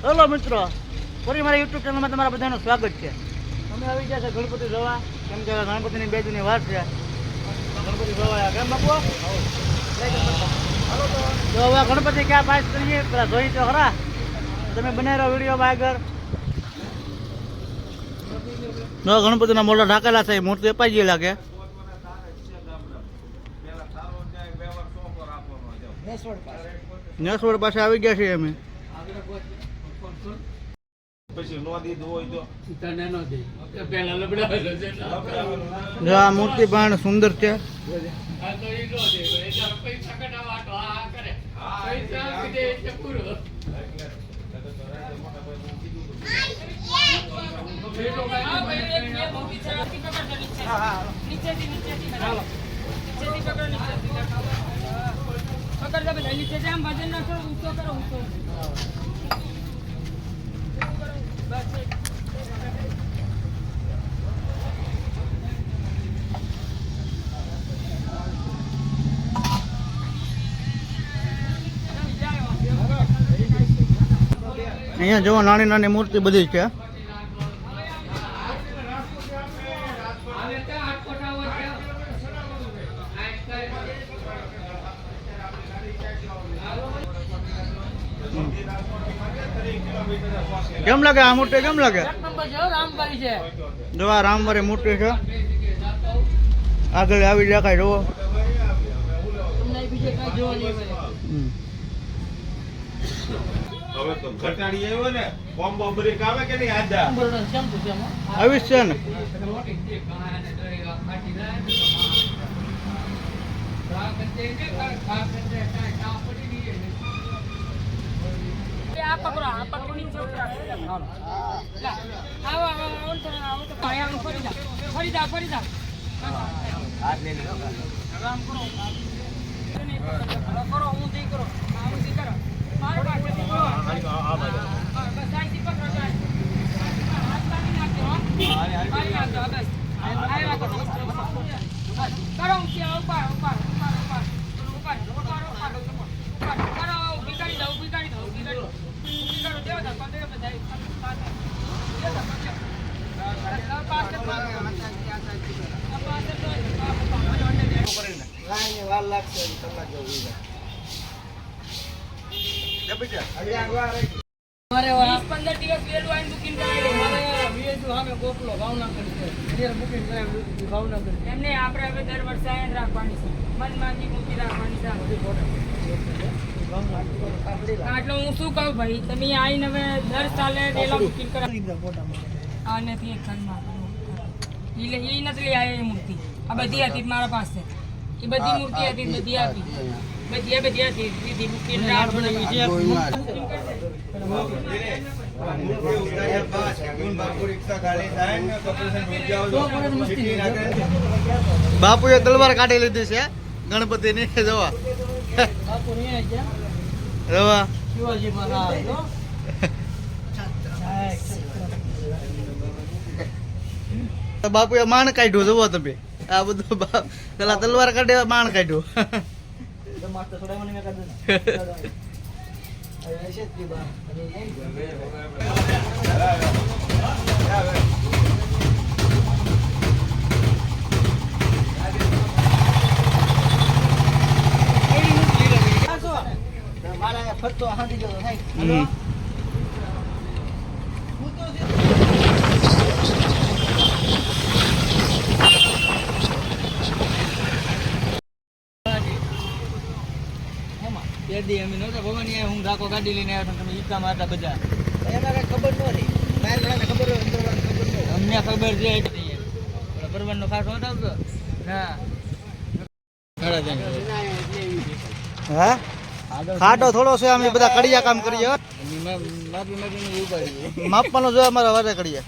Hello મિત્રો, ફરી મારા યુટ્યુબ ચેનલમાં તમારા બધાનું સ્વાગત છે. અમે આવી ગયા છે ગણપતિ જોવા, કેમ કે ગણપતિની 2 દિનની વાર છે. ગણપતિ જોવા કેમ બાપુ? તો હવે ગણપતિ ક્યાં પાસ કરીએ પેલા જોઈ તો ખરા. તમે બનાવી રહ્યો વિડીયોમાં આગળ. ગણપતિના મોઢા ઢાકેલા છે, મૂર્તિ અપાઈ ગઈ લાગે. નેસવડ પાસે આવી ગયા છીએ અમે. આ મૂર્તિ પણ સુંદર છે. અહીંયા જો નાની નાની મૂર્તિ બધી છે. કેમ લાગે આ મૂર્તિ? કેમ લાગે? જો આ રામવારી મૂર્તિ છે. આગળ આવી દેખાય જોવો. હવે તો ઘટાડી આવ્યો ને કોમ્બો બ્રેક આવે કે નહીં? આદા આવી છે ને. એટલે હું શું કહું ભાઈ, તમે આવીને હવે દર સાલે રેલા બુકિંગ કરાવી આ નથી એક ખાનમાં એ નથી લઈ આવી એ મૂર્તિ. આ બધી હતી મારા પાસે, એ બધી મૂર્તિ હતી, બધી આપી, બધી હતી દીદી બુકિંગ બાપુએ તલવાર કાઢી લીધી છે ગણપતિ ની જવા. બાપુએ માણ કાઢ્યું. જુઓ તમે, આ બધું પેલા તલવાર કાઢે માણ કાઢ્યું. ફરતો હાંડી ગયો થાય. અમે નહોતા ભવાની હું ઢાકો ગાડી લઈને આવ્યો, તમે ઈકામાં હતા બધા. એના કઈ ખબર નથી, ખબર અમને ખબર છે. પરવાન નો ખાસ હોત આવતો ના. હા, ખાટો થોડો છે. અમે બધા કડિયા કામ કરીએ. માપવાનો જો અમારા વારે કરીએ.